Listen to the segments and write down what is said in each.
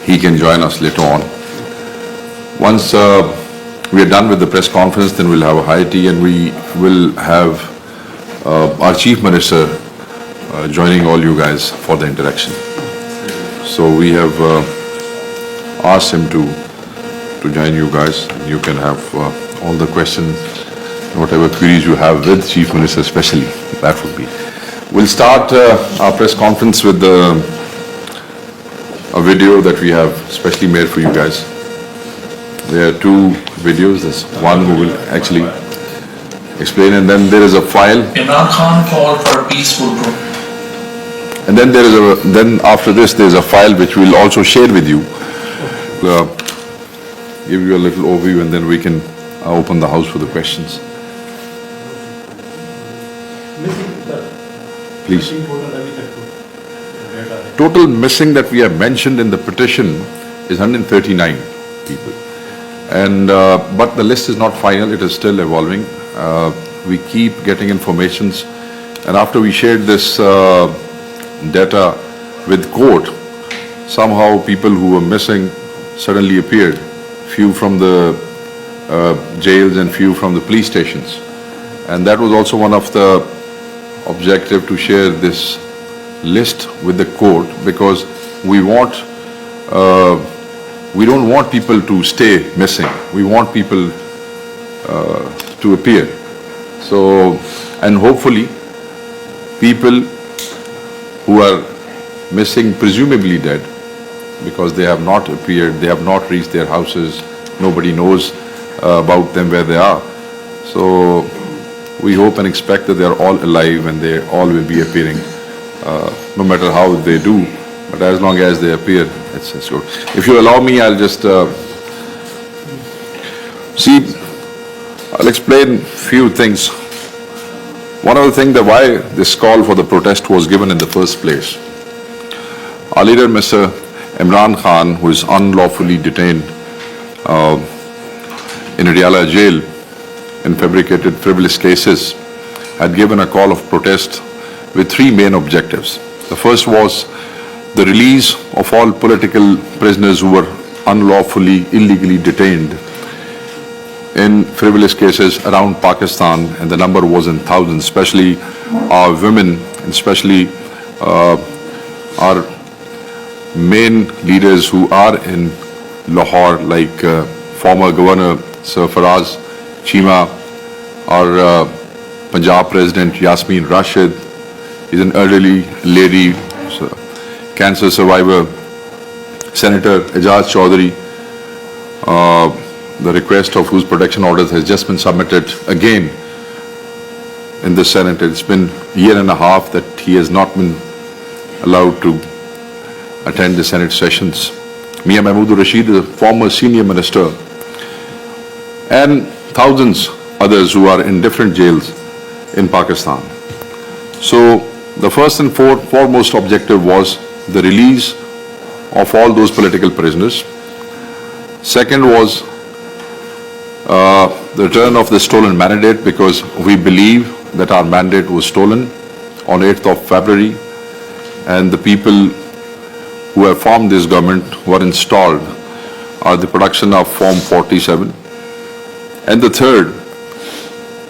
he can join us later on. Once we are done with the press conference, then we'll have a high tea and we will have our Chief Minister joining all you guys for the interaction. So we have asked him to join you guys. You can have all the questions, whatever queries you have with Chief Minister especially, that would be. We'll start our press conference with a video that we have specially made for you guys. There are two videos. There's one who will actually explain, and then there is a file. Imran Khan called for a peaceful protest. And then there is then after this there is a file which we'll also share with you. Give you a little overview, and then we can open the house for the questions. Please. Total missing that we have mentioned in the petition is 139 people. And but the list is not final, it is still evolving. We keep getting informations, and after we shared this data with court, somehow people who were missing suddenly appeared, few from the jails and few from the police stations. And that was also one of the objective to share this list with the court, because we don't want people to stay missing. We want people to appear. So, and hopefully people who are missing, presumably dead, because they have not appeared, they have not reached their houses, nobody knows about them, where they are. So we hope and expect that they are all alive and they all will be appearing, no matter how they do, but as long as they appear, it's good. If you allow me, I'll just I'll explain few things. One of the things that why this call for the protest was given in the first place. Our leader, Mr. Imran Khan, who is unlawfully detained in Riyala jail in fabricated frivolous cases, had given a call of protest with three main objectives. The first was the release of all political prisoners who were unlawfully, illegally detained in frivolous cases around Pakistan, and the number was in thousands, especially our women, and especially our main leaders who are in Lahore, like former Governor Sir Faraz Chima, our Punjab President Yasmin Rashid, is an elderly lady, cancer survivor, Senator Ejaz Chaudhary, the request of whose protection orders has just been submitted again in the Senate. It's been a year and a half that he has not been allowed to attend the Senate sessions. Mia Mahmood Rashid, the former senior minister, and thousands others who are in different jails in Pakistan. So the first and foremost objective was the release of all those political prisoners. Second was the return of the stolen mandate, because we believe that our mandate was stolen on 8th of February, and the people who have formed this government were installed are the production of Form 47. And the third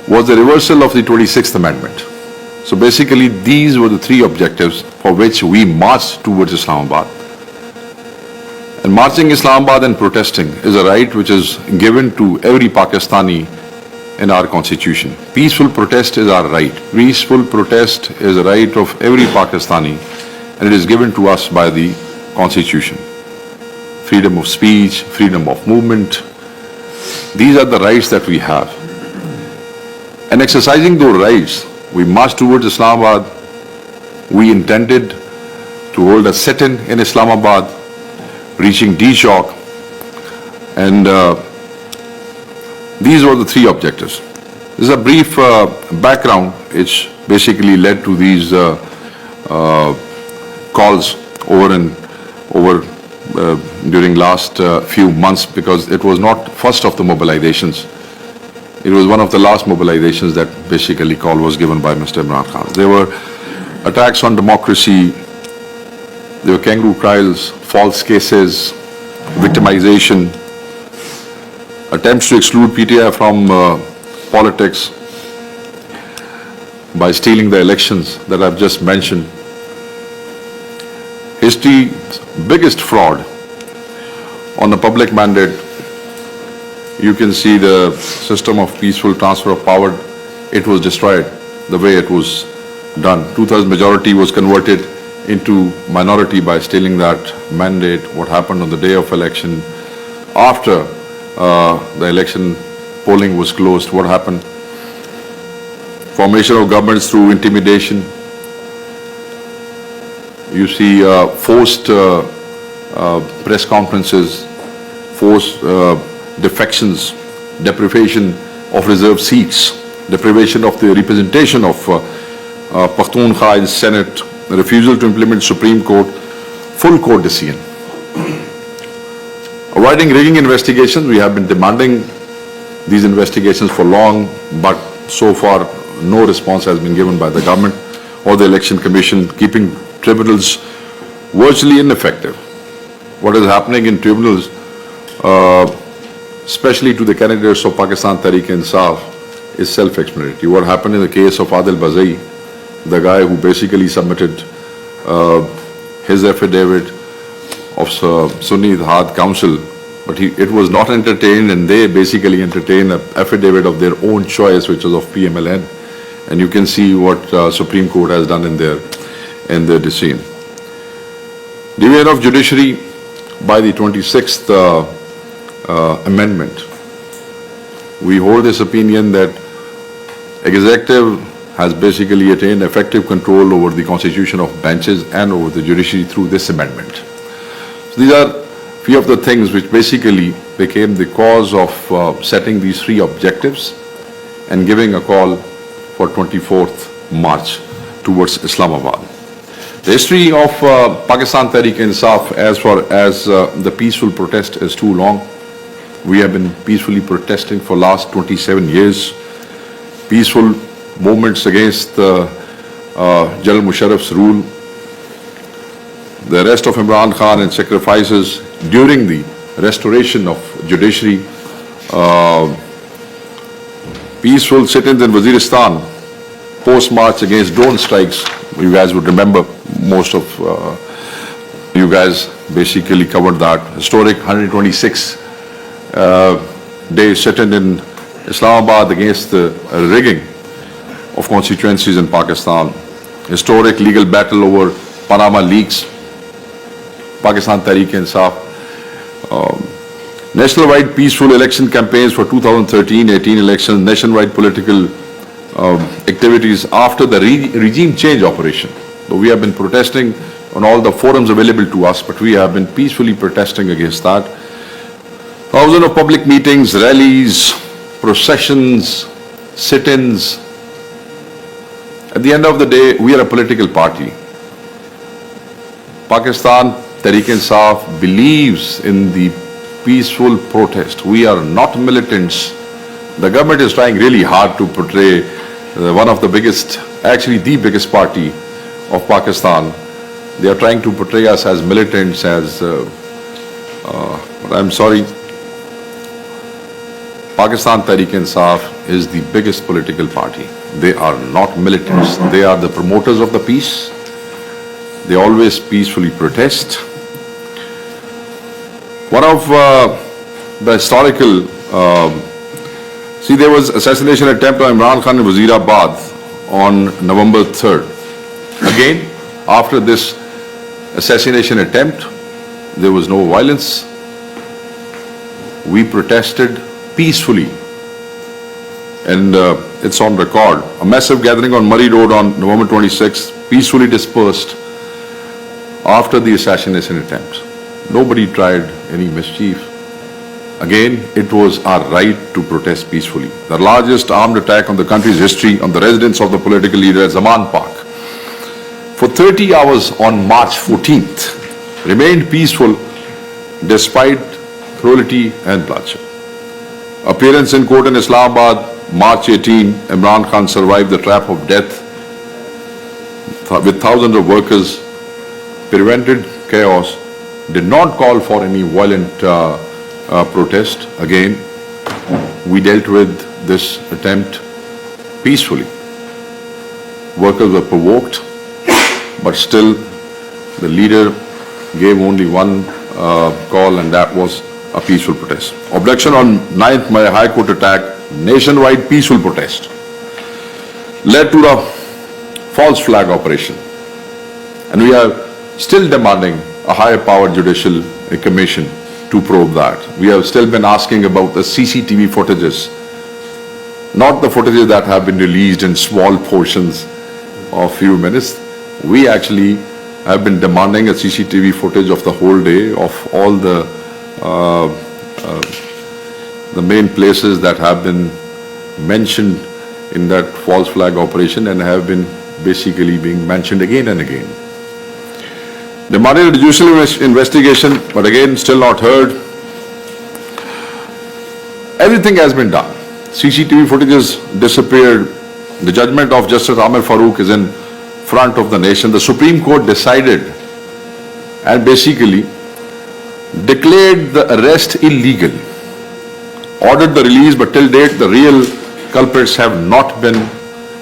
was the reversal of the 26th Amendment. So basically these were the three objectives for which we marched towards Islamabad. And marching Islamabad and protesting is a right which is given to every Pakistani in our constitution. Peaceful protest is our right. Peaceful protest is a right of every Pakistani, and it is given to us by the constitution. Freedom of speech, freedom of movement, these are the rights that we have. And exercising those rights, we marched towards Islamabad. We intended to hold a sit-in in Islamabad, reaching D-Chowk, and these were the three objectives. This is a brief background which basically led to these calls during last few months, because it was not first of the mobilizations. It was one of the last mobilizations that basically call was given by Mr. Imran Khan. There were attacks on democracy, there were kangaroo trials, false cases, victimization, attempts to exclude PTI from politics by stealing the elections that I've just mentioned. History's biggest fraud on the public mandate. You can see the system of peaceful transfer of power. It was destroyed the way it was done. 2/3 majority was converted into minority by stealing that mandate. What happened on the day of election, after the election polling was closed, what happened? Formation of governments through intimidation. You see forced press conferences, forced defections, deprivation of reserved seats, deprivation of the representation of Pakhtunkhwa in Senate, refusal to implement Supreme Court, full court decision. Avoiding rigging investigations, we have been demanding these investigations for long, but so far no response has been given by the government or the Election Commission, keeping tribunals virtually ineffective. What is happening in tribunals, especially to the candidates of Pakistan Tehreek-e-Insaf, is self-explanatory. What happened in the case of Adil Bazai, the guy who basically submitted his affidavit of Sunni Ittihad Council, but it was not entertained, and they basically entertained an affidavit of their own choice, which was of PMLN. And you can see what Supreme Court has done in their decision. Division of Judiciary by the 26th Amendment. We hold this opinion that executive has basically attained effective control over the constitution of benches and over the judiciary through this amendment. So these are few of the things which basically became the cause of setting these three objectives and giving a call for 24th March towards Islamabad. The history of Pakistan Tehreek-e-Insaf as far as the peaceful protest is too long. We have been peacefully protesting for last 27 years. Peaceful movements against General Musharraf's rule, the arrest of Imran Khan and sacrifices during the restoration of judiciary, peaceful sit-ins in Waziristan, post-march against drone strikes. You guys would remember, most of you guys basically covered that. Historic 126 day sit-in in Islamabad against the rigging of constituencies in Pakistan. Historic legal battle over Panama leaks. Pakistan Tehreek-e-Insaf. National-wide peaceful election campaigns for 2013-18 elections, nationwide political activities after the regime change operation. So we have been protesting on all the forums available to us, but we have been peacefully protesting against that. Thousands of public meetings, rallies, processions, sit-ins. At the end of the day, we are a political party. Pakistan Tehreek-e-Insaf believes in the peaceful protest. We are not militants. The government is trying really hard to portray one of the biggest, actually the biggest party of Pakistan. They are trying to portray us as militants, but I'm sorry. Pakistan Tehreek-e-Insaf is the biggest political party. They are not militants. They are the promoters of the peace. They always peacefully protest. One of the historical, there was assassination attempt on Imran Khan in Wazirabad on November 3rd. Again, after this assassination attempt, there was no violence. We protested peacefully, and it's on record. A massive gathering on Murray Road on November 26th, peacefully dispersed after the assassination attempt. Nobody tried any mischief. Again, it was our right to protest peacefully. The largest armed attack on the country's history on the residence of the political leader at Zaman Park. For 30 hours on March 14th, remained peaceful despite cruelty and bloodshed. Appearance in court in Islamabad, March 18, Imran Khan survived the trap of death with thousands of workers, prevented chaos, did not call for any violent protest. Again, we dealt with this attempt peacefully. Workers were provoked, but still the leader gave only one call, and that was a peaceful protest. Objection on 9th High Court attack, nationwide peaceful protest, led to the false flag operation. And we are still demanding a higher power judicial commission to probe that. We have still been asking about the CCTV footages, not the footages that have been released in small portions of few minutes. We actually have been demanding a CCTV footage of the whole day of all the main places that have been mentioned in that false flag operation and have been basically being mentioned again and again. Demanded a judicial investigation, but again still not heard. Everything has been done. CCTV footages disappeared. The judgment of Justice Amir Farooq is in front of the nation. The Supreme Court decided and basically declared the arrest illegal, ordered the release, but till date the real culprits have not been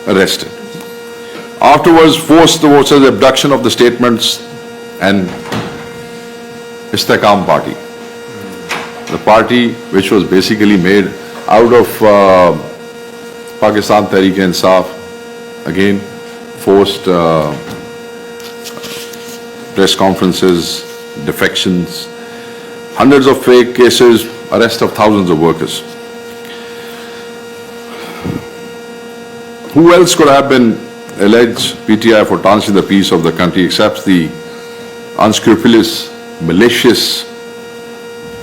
arrested. Afterwards, forced the voters' abduction of the statements and Istihkam Party, the party which was basically made out of Pakistan Tehreek-e-Insaf, again forced press conferences, defections, hundreds of fake cases, arrest of thousands of workers. Who else could have been alleged PTI for tarnishing the peace of the country except the unscrupulous, malicious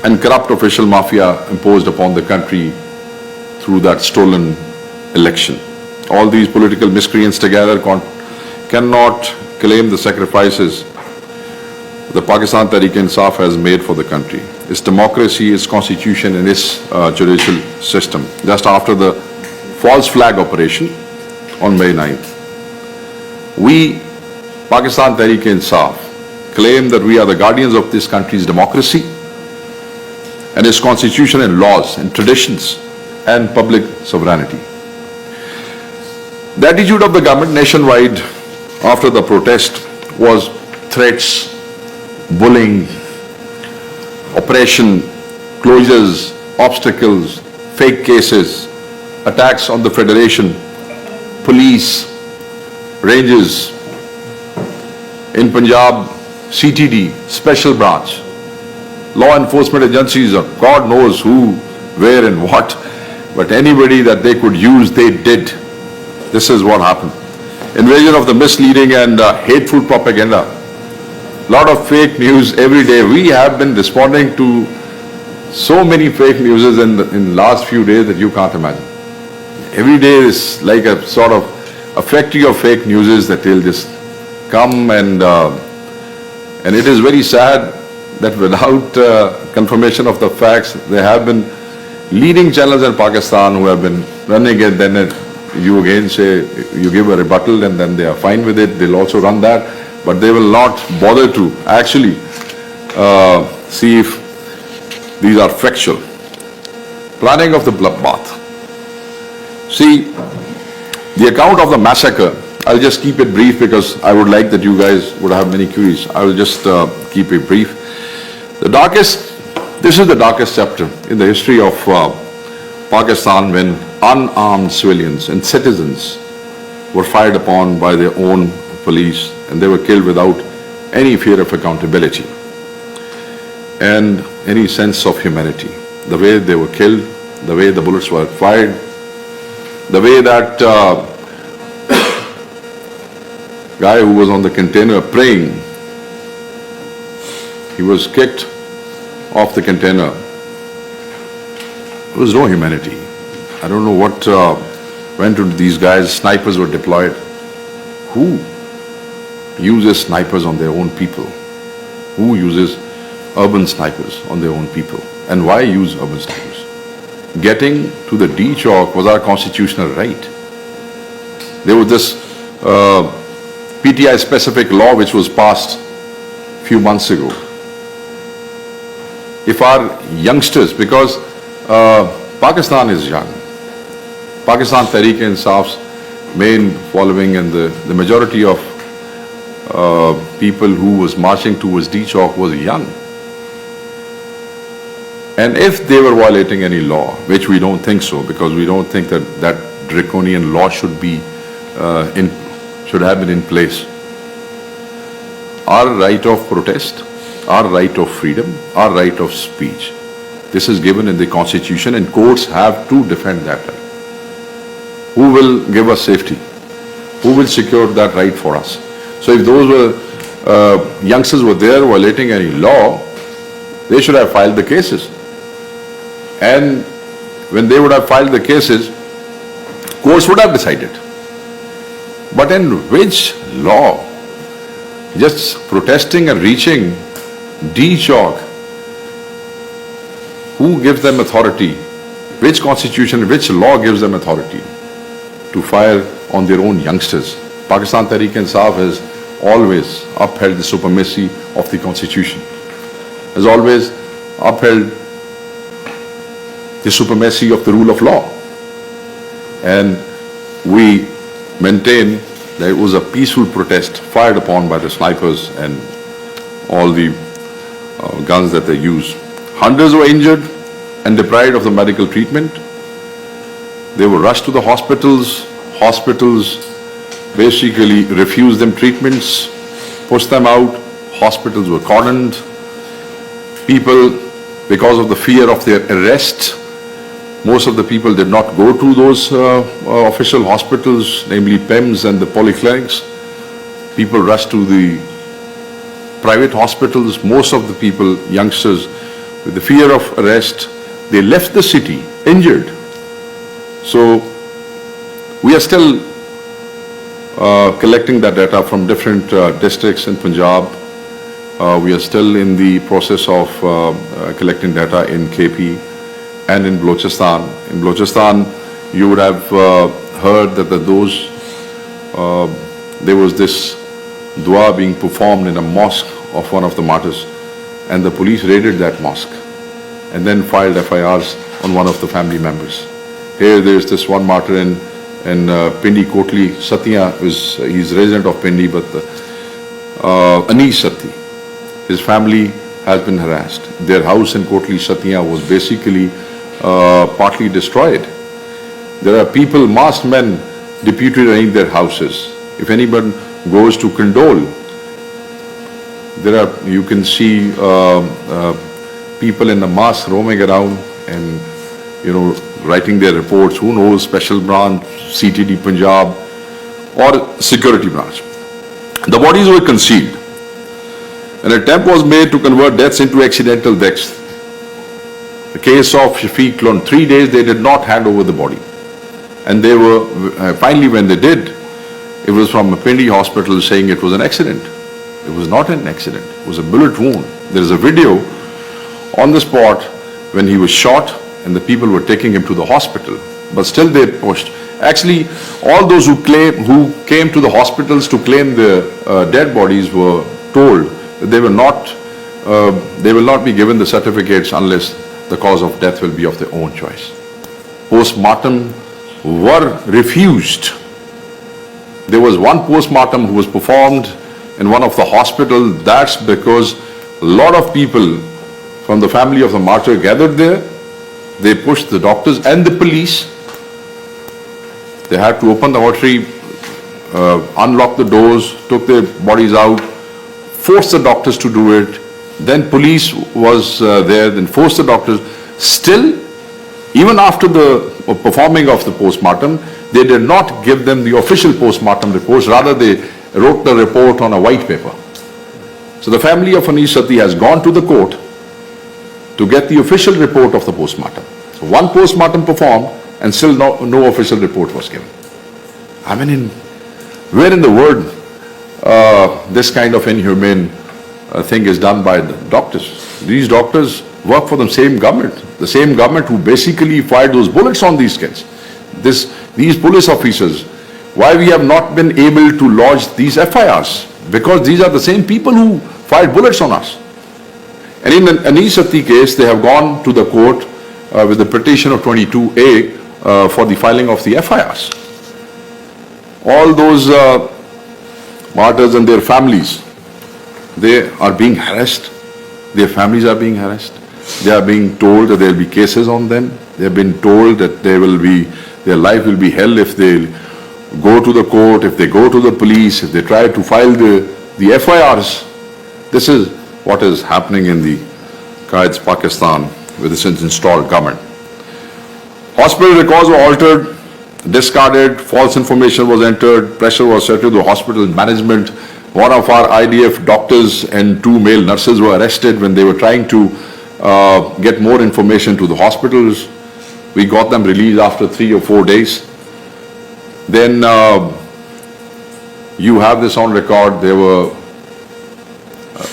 and corrupt official mafia imposed upon the country through that stolen election? All these political miscreants together cannot claim the sacrifices the Pakistan Tehreek-e-Insaf has made for the country, its democracy, its constitution and its judicial system. Just after the false flag operation on May 9th, we, Pakistan Tehreek-e-Insaf, claim that we are the guardians of this country's democracy and its constitution and laws and traditions and public sovereignty. The attitude of the government nationwide after the protest was threats, bullying, oppression, closures, obstacles, fake cases, attacks on the Federation, police, ranges, in Punjab, CTD, special branch, law enforcement agencies, or God knows who, where and what, but anybody that they could use, they did. This is what happened. Invasion of the misleading and hateful propaganda. Lot of fake news every day. We have been responding to so many fake news in last few days that you can't imagine. Every day is like a sort of a factory of fake news that will just come, and it is very sad that without confirmation of the facts, there have been leading channels in Pakistan who have been running it, then you again say, you give a rebuttal and then they are fine with it, they'll also run that, but they will not bother to actually see if these are factual. Planning of the bloodbath. See, the account of the massacre, I'll just keep it brief because I would like that you guys would have many queries. I will just keep it brief. This is the darkest chapter in the history of Pakistan, when unarmed civilians and citizens were fired upon by their own police, and they were killed without any fear of accountability and any sense of humanity. The way they were killed, the way the bullets were fired, the way that guy who was on the container praying, he was kicked off the container. There was no humanity. I don't know what went to these guys. Snipers were deployed. Who uses snipers on their own people? Who uses urban snipers on their own people? And why use urban snipers? Getting to the D chalk was our constitutional right. There was this PTI specific law which was passed a few months ago, if our youngsters, because Pakistan is young, Pakistan Tehreek-e-Insaf's main following and the majority of people who was marching towards D Chowk was young. And if they were violating any law, which we don't think so, because we don't think that that draconian law should have been in place. Our right of protest, our right of freedom, our right of speech, this is given in the Constitution, and courts have to defend that right. Who will give us safety? Who will secure that right for us? So if those were youngsters were there violating any law, they should have filed the cases. And when they would have filed the cases, courts would have decided. But in which law? Just protesting and reaching D Chowk, who gives them authority? Which constitution, which law gives them authority to fire on their own youngsters? Pakistan Tehreek-e-Insaf has always upheld the supremacy of the constitution, has always upheld the supremacy of the rule of law. And we maintain that it was a peaceful protest fired upon by the snipers and all the guns that they used. Hundreds were injured and deprived of the medical treatment. They were rushed to the hospitals. Hospitals basically refused them treatments, pushed them out. Hospitals were cordoned. People, because of the fear of their arrest, most of the people did not go to those official hospitals, namely PEMS and the polyclinics. People rushed to the private hospitals. Most of the people, youngsters, with the fear of arrest, they left the city injured. So we are still collecting that data from different districts in Punjab. We are still in the process of collecting data in KP and in Balochistan. In Balochistan, you would have heard that there was this dua being performed in a mosque of one of the martyrs, and the police raided that mosque and then filed FIRs on one of the family members. Here there is this one martyr in Pindi Kotli, Satya, he's resident of Pindi, but Anish Sati, his family has been harassed. Their house in Kotli, Satya, was basically partly destroyed. There are people, masked men, deputed in their houses. If anyone goes to condole, you can see people in the mask roaming around and, writing their reports. Who knows, special branch, CTD Punjab, or security branch. The bodies were concealed. An attempt was made to convert deaths into accidental deaths. The case of Shafiq Lon, 3 days they did not hand over the body. And they were, finally when they did, it was from a Pindi hospital saying it was an accident. It was not an accident, it was a bullet wound. There is a video on the spot when he was shot and the people were taking him to the hospital, but still they pushed. Actually, all those who came to the hospitals to claim the dead bodies were told that they will not be given the certificates unless the cause of death will be of their own choice. Postmortem were refused. There was one postmortem who was performed in one of the hospitals. That's because a lot of people from the family of the martyr gathered there. They pushed the doctors and the police. They had to open the mortuary, unlock the doors, took their bodies out, forced the doctors to do it. Then police was there, then forced the doctors. Still, even after the performing of the postmortem, they did not give them the official postmortem reports. Rather, they wrote the report on a white paper. So the family of Anish Sati has gone to the court to get the official report of the postmortem. So one postmortem performed and still no official report was given. I mean, where in the world this kind of inhumane thing is done by the doctors? These doctors work for the same government who basically fired those bullets on these kids. These police officers, why we have not been able to lodge these FIRs? Because these are the same people who fired bullets on us. And in the Anis Satti case, they have gone to the court with the petition of 22A for the filing of the FIRs. All those martyrs and their families, they are being harassed. Their families are being harassed. They are being told that there will be cases on them. They have been told that their life will be hell if they go to the court, if they go to the police, if they try to file the FIRs. This is what is happening in the Qaid's Pakistan with this installed government. Hospital records were altered, discarded, false information was entered, pressure was set to the hospital management. One of our IDF doctors and 2 male nurses were arrested when they were trying to get more information to the hospitals. We got them released after 3 or 4 days. Then you have this on record. There were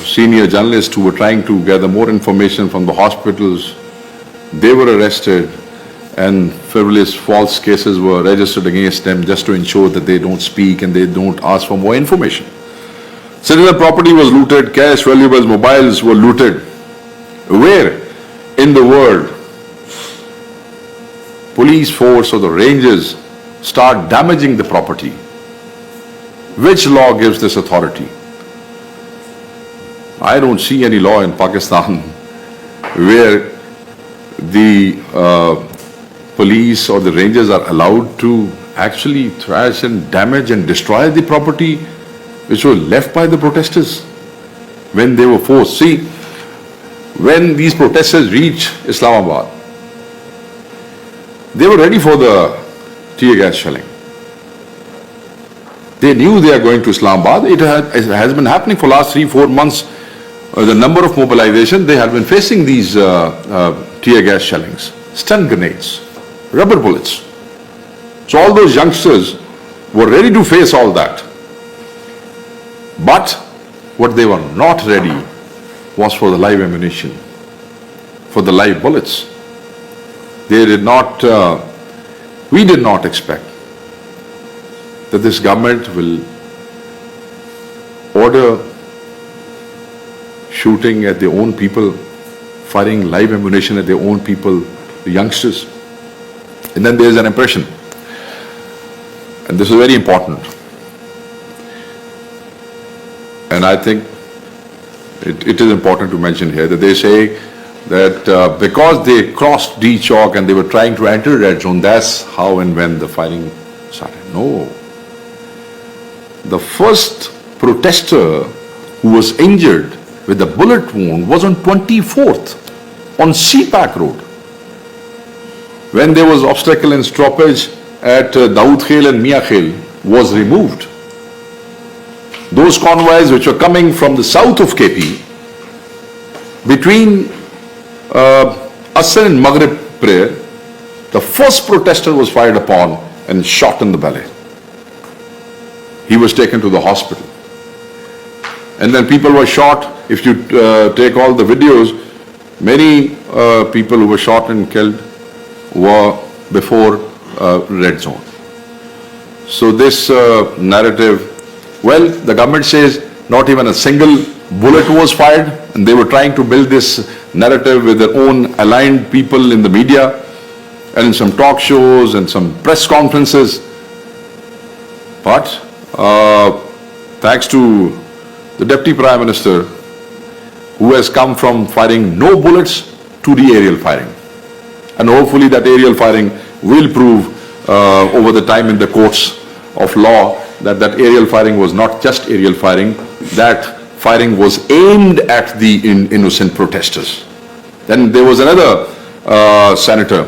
senior journalists who were trying to gather more information from the hospitals. They were arrested and frivolous false cases were registered against them just to ensure that they don't speak and they don't ask for more information. Citizen property was looted, cash, valuables, mobiles were looted. Where in the world police force or the rangers start damaging the property? Which law gives this authority? I don't see any law in Pakistan where the police or the rangers are allowed to actually thrash and damage and destroy the property which was left by the protesters when they were forced. See, when these protesters reached Islamabad, they were ready for the tear gas shelling. They knew they are going to Islamabad. It has been happening for last 3-4 months. The number of mobilization, they have been facing these tear gas shellings, stun grenades, rubber bullets. So all those youngsters were ready to face all that. But what they were not ready was for the live ammunition, for the live bullets. They did not, we did not expect that this government will order shooting at their own people, firing live ammunition at their own people, the youngsters. And then there is an impression, and this is very important, and I think it is important to mention here that they say that because they crossed D Chalk and they were trying to enter Red Zone, that's how and when the fighting started. No. The first protester who was injured with a bullet wound was on 24th on CPAC Road, when there was obstacle and stoppage at Dawood Khel and Mia Khel was removed. Those convoys which were coming from the south of KP, between Asr and Maghrib prayer, the first protester was fired upon and shot in the belly. He was taken to the hospital. And then people were shot. If you take all the videos, many people who were shot and killed were before Red Zone. So this narrative, well, the government says not even a single bullet was fired, and they were trying to build this narrative with their own aligned people in the media and in some talk shows and some press conferences. But thanks to the Deputy Prime Minister, who has come from firing no bullets to the aerial firing. And hopefully that aerial firing will prove over the time in the courts of law that that aerial firing was not just aerial firing, that firing was aimed at the innocent protesters. Then there was another senator,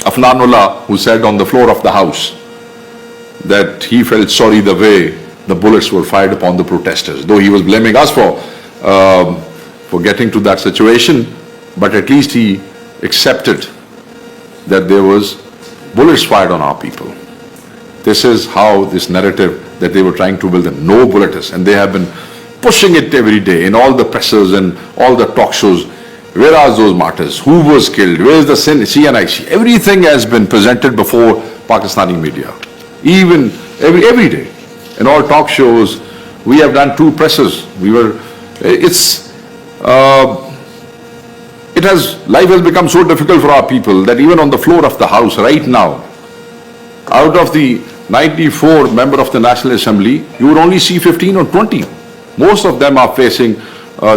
Afnanullah, who said on the floor of the House that he felt sorry the way the bullets were fired upon the protesters, though he was blaming us for getting to that situation, but at least he accepted that there was bullets fired on our people. This is how this narrative that they were trying to build, a no bulletist, and they have been pushing it every day in all the presses and all the talk shows. Where are those martyrs? Who was killed? Where is the CNIC? Everything has been presented before Pakistani media, even every day. In all talk shows, we have done 2 presses. Life has become so difficult for our people that even on the floor of the House right now, out of the 94 members of the National Assembly, you would only see 15 or 20. Most of them are facing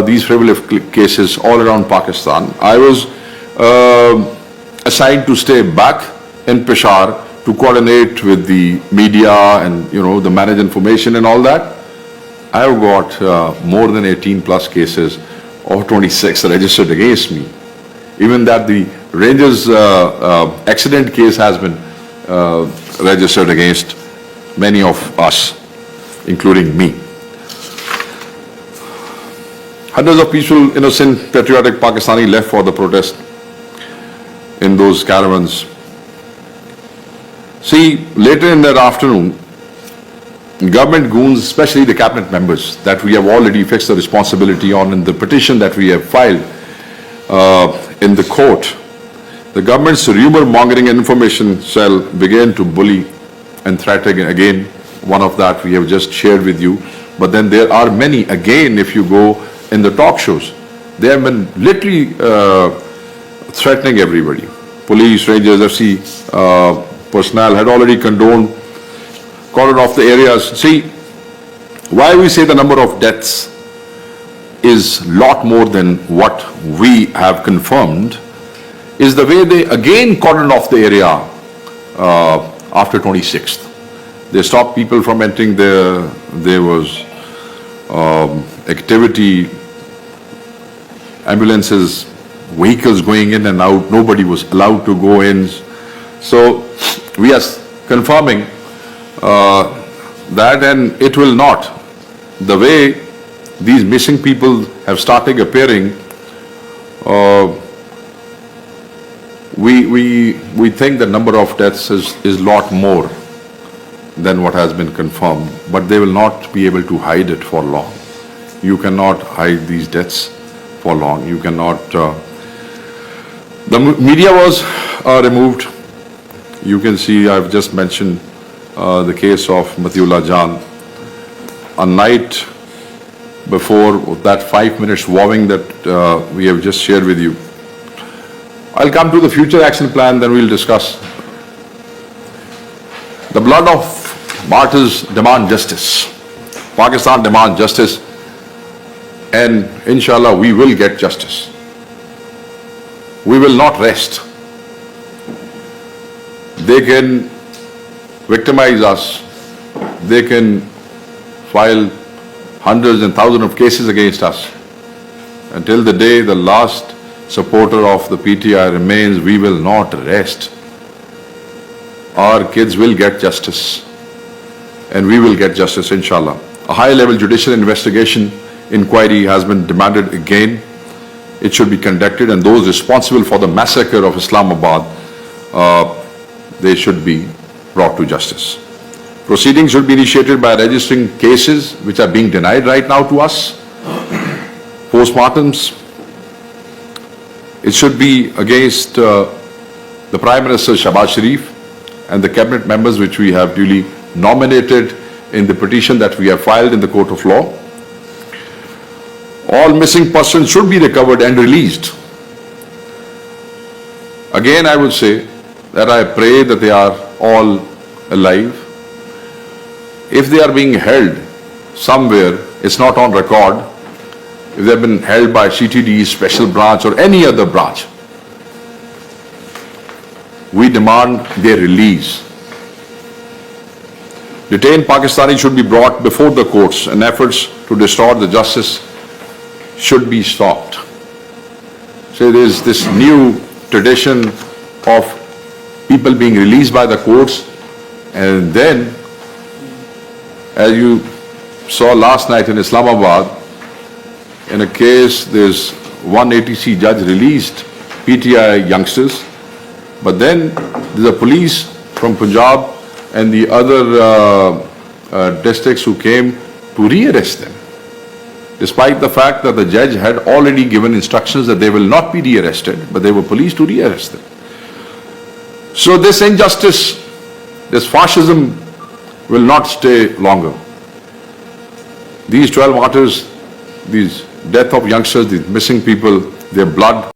these frivolous cases all around Pakistan. I was assigned to stay back in Peshawar to coordinate with the media and, the manage information and all that. I have got more than 18 plus cases or 26 registered against me. Even that the Rangers accident case has been registered against many of us, including me. Hundreds of peaceful, innocent, patriotic Pakistani left for the protest in those caravans. See, later in that afternoon, government goons, especially the cabinet members that we have already fixed the responsibility on in the petition that we have filed in the court, the government's rumor mongering and information cell began to bully and threaten again. One of that we have just shared with you. But then there are many, again, if you go in the talk shows, they have been literally threatening everybody. Police, Rangers, FC personnel had already cordoned off the areas. See, why we say the number of deaths is lot more than what we have confirmed is the way they again cordoned off the area after 26th. They stopped people from entering there. There was activity, ambulances, vehicles going in and out. Nobody was allowed to go in. So we are confirming that, and it will not. The way these missing people have started appearing, we think the number of deaths is lot more than what has been confirmed, but they will not be able to hide it for long. You cannot hide these deaths for long. You cannot. The media was removed. You can see I've just mentioned the case of Matiullah Jan. A night before that 5 minutes warning that we have just shared with you. I'll come to the future action plan, then we'll discuss. The blood of martyrs demand justice. Pakistan demands justice, and inshallah we will get justice. We will not rest. They can victimize us. They can file hundreds and thousands of cases against us. Until the day the last supporter of the PTI remains, we will not rest. Our kids will get justice, and we will get justice, inshallah. A high-level judicial investigation inquiry has been demanded again. It should be conducted, and those responsible for the massacre of Islamabad, they should be brought to justice. Proceedings should be initiated by registering cases which are being denied right now to us. Postmortems, it should be against the Prime Minister Shahbaz Sharif and the cabinet members which we have duly nominated in the petition that we have filed in the court of law. All missing persons should be recovered and released. Again, I would say that I pray that they are all alive. If they are being held somewhere, it's not on record. If they have been held by CTD, special branch, or any other branch, we demand their release. Detained Pakistanis should be brought before the courts, and efforts to distort the justice should be stopped. So there is this new tradition of people being released by the courts, and then, as you saw last night in Islamabad, in a case, there's one ATC judge released PTI youngsters, but then there's a police from Punjab and the other districts who came to re-arrest them, despite the fact that the judge had already given instructions that they will not be re-arrested, but they were police to re-arrest them. So this injustice, this fascism will not stay longer. These 12 martyrs, these death of youngsters, these missing people, their blood